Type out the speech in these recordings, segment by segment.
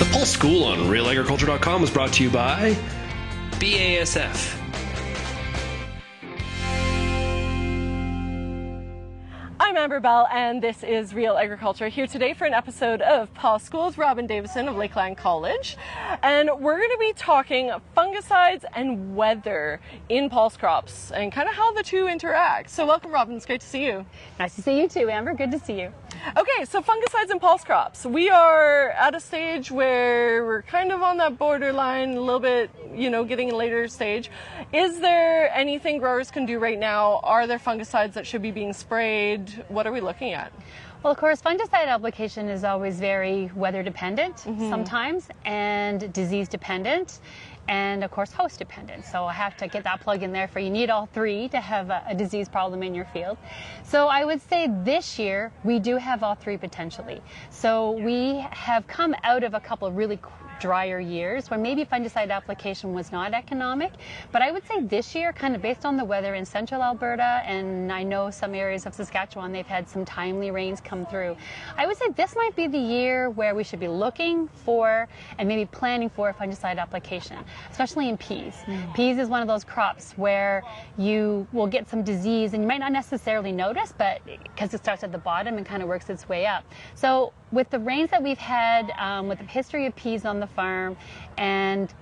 The Pulse School on RealAgriculture.com is brought to you by BASF. I'm Amber Bell, and this is Real Agriculture, here today for an episode of Pulse School with Robyne Davidson of Lakeland College. And we're going to be talking fungicides and weather in pulse crops and kind of how the two interact. So welcome, Robyne. It's great to see you. Nice to see you too, Amber. Good to see you. Okay, so fungicides and pulse crops. We are at a stage where we're kind of on that borderline, a little bit, getting a later stage. Is there anything growers can do right now? Are there fungicides that should be being sprayed? What are we looking at? Well, of course, fungicide application is always very weather dependent sometimes, and disease dependent, and of course host dependent. So I have to get that plug in there for you need all three to have a disease problem in your field. So I would say this year we do have all three potentially. So we have come out of a couple of really drier years where maybe fungicide application was not economic, but I would say this year, kind of based on the weather in central Alberta, and I know some areas of Saskatchewan, they've had some timely rains come through. I would say this might be the year where we should be looking for and maybe planning for a fungicide application, especially in peas. Peas is one of those crops where you will get some disease and you might not necessarily notice, but because it starts at the bottom and kind of works its way up. So with the rains that we've had, with the history of peas on the farm, and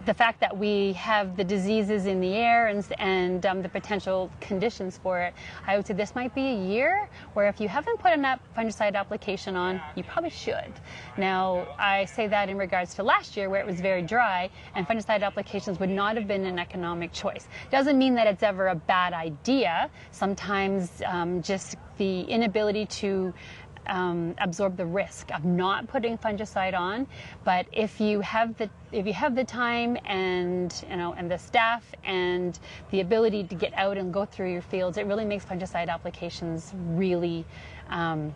the fact that we have the diseases in the air and the potential conditions for it, I would say this might be a year where if you haven't put a fungicide application on, you probably should. Now, I say that in regards to last year where it was very dry and fungicide applications would not have been an economic choice. Doesn't mean that it's ever a bad idea. Sometimes just the inability to absorb the risk of not putting fungicide on, but if you have the time and and the staff and the ability to get out and go through your fields, it really makes fungicide applications really helps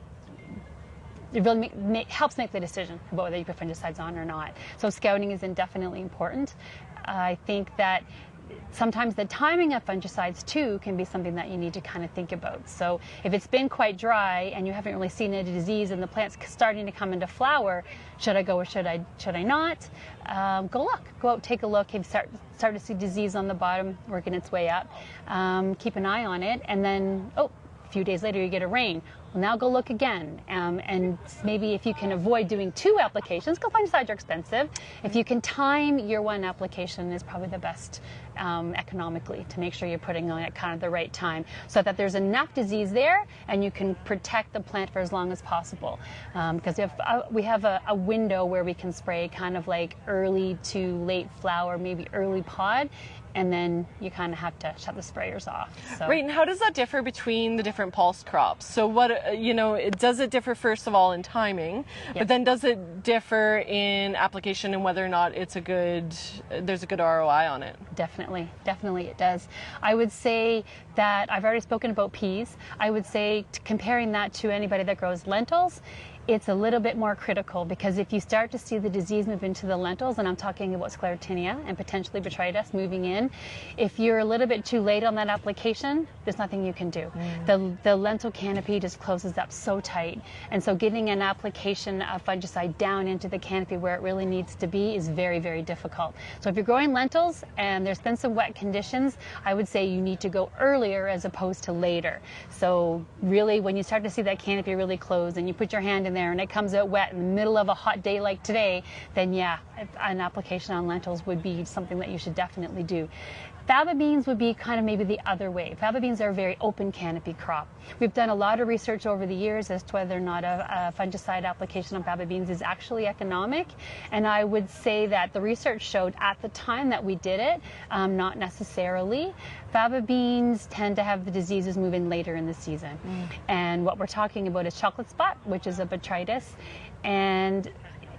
make the decision about whether you put fungicides on or not. So scouting is definitely important. I think that sometimes the timing of fungicides too can be something that you need to kind of think about. So if it's been quite dry and you haven't really seen a disease and the plant's starting to come into flower, should I go or should I not? Go out, take a look. If you start to see disease on the bottom working its way up, keep an eye on it, and then a few days later you get a rain. Well, now go look again, and maybe if you can avoid doing two applications, because fungicides are expensive, if you can time your one application is probably the best economically, to make sure you're putting on at kind of the right time so that there's enough disease there and you can protect the plant for as long as possible. Because if we have a window where we can spray kind of like early to late flower, maybe early pod, and then you kind of have to shut the sprayers off. So. Right, and how does that differ between the different pulse crops? So what, does it differ first of all in timing, but then does it differ in application and whether or not there's a good ROI on it? Definitely it does. I would say that I've already spoken about peas. I would say comparing that to anybody that grows lentils, it's a little bit more critical, because if you start to see the disease move into the lentils, and I'm talking about sclerotinia and potentially botrytis moving in, if you're a little bit too late on that application, there's nothing you can do. The lentil canopy just closes up so tight, and so getting an application of fungicide down into the canopy where it really needs to be is very, very difficult. So if you're growing lentils and there's been some wet conditions, I would say you need to go earlier as opposed to later. So really, when you start to see that canopy really close and you put your hand in there and it comes out wet in the middle of a hot day like today, then yeah, an application on lentils would be something that you should definitely do. Faba beans would be kind of maybe the other way. Faba beans are a very open canopy crop. We've done a lot of research over the years as to whether or not a fungicide application on faba beans is actually economic, and I would say that the research showed at the time that we did it, not necessarily. Faba beans tend to have the diseases move in later in the season, and what we're talking about is chocolate spot, which is a botrytis, and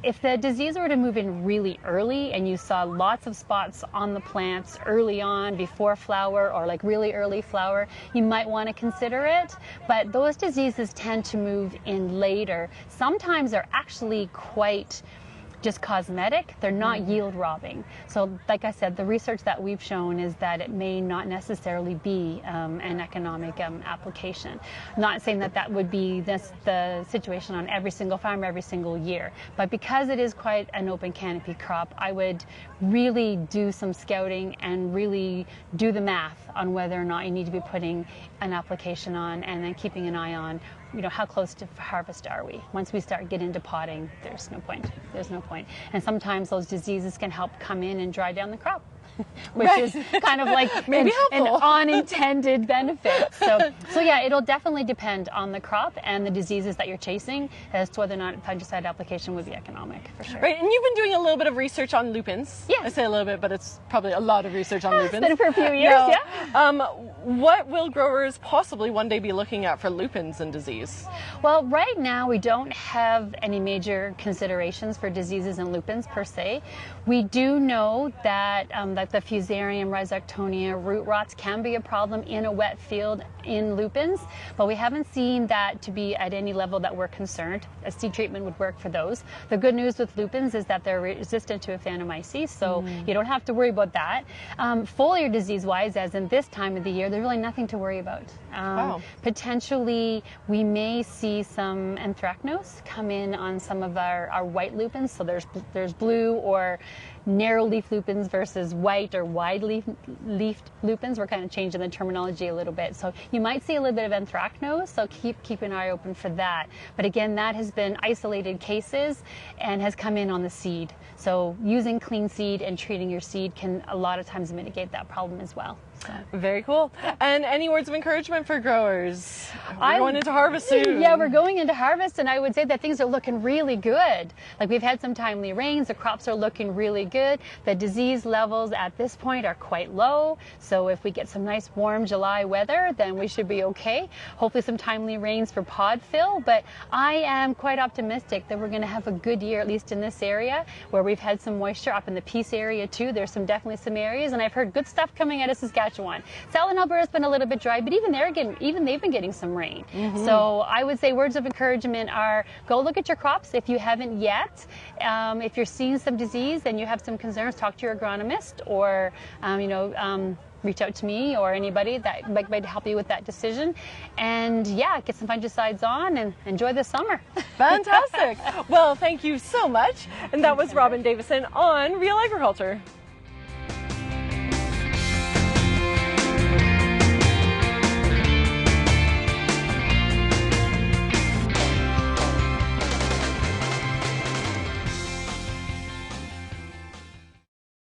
if the disease were to move in really early and you saw lots of spots on the plants early on before flower or like really early flower, you might want to consider it. But those diseases tend to move in later. Sometimes they're actually quite just cosmetic. They're not yield robbing. So like I said, the research that we've shown is that it may not necessarily be an economic application. I'm not saying that that would be the situation on every single farm every single year, but because it is quite an open canopy crop, I would really do some scouting and really do the math on whether or not you need to be putting an application on, and then keeping an eye on, you know, how close to harvest are we. Once we start getting into potting, there's no point. There's no point. And sometimes those diseases can help come in and dry down the crop, which is kind of like maybe an unintended benefit. So yeah, it'll definitely depend on the crop and the diseases that you're chasing as to whether or not fungicide application would be economic, for sure. Right, and you've been doing a little bit of research on lupins. Yes. I say a little bit, but it's probably a lot of research on lupins. It's been for a few years, yeah. What will growers possibly one day be looking at for lupins and disease? Well, right now we don't have any major considerations for diseases in lupins per se. We do know that the Fusarium, Rhizoctonia, root rots can be a problem in a wet field in lupins, but we haven't seen that to be at any level that we're concerned. A seed treatment would work for those. The good news with lupins is that they're resistant to Aphanomyces, so you don't have to worry about that. Foliar disease-wise, as in this time of the year, there's really nothing to worry about. Potentially, we may see some anthracnose come in on some of our white lupins. So there's blue or narrow leaf lupins versus white or wide leafed lupins. We're kind of changing the terminology a little bit. So you might see a little bit of anthracnose, so keep an eye open for that. But again, that has been isolated cases and has come in on the seed. So using clean seed and treating your seed can a lot of times mitigate that problem as well. So. Very cool. And any words of encouragement for growers? We're going into harvest soon. Yeah, we're going into harvest, and I would say that things are looking really good. Like, we've had some timely rains, the crops are looking really good. The disease levels at this point are quite low, so if we get some nice warm July weather, then we should be okay. Hopefully some timely rains for pod fill, but I am quite optimistic that we're going to have a good year, at least in this area, where we've had some moisture. Up in the Peace area too, there's definitely some areas, and I've heard good stuff coming out of Saskatchewan. Southern Alberta's been a little bit dry, but even they've been getting some rain. So I would say words of encouragement are, go look at your crops if you haven't yet. If you're seeing some disease and you have some concerns, talk to your agronomist, or reach out to me or anybody that might help you with that decision. And yeah, get some fungicides on and enjoy the summer. Fantastic. Well, thank you so much. And that was Robyne Davidson on Real Agriculture.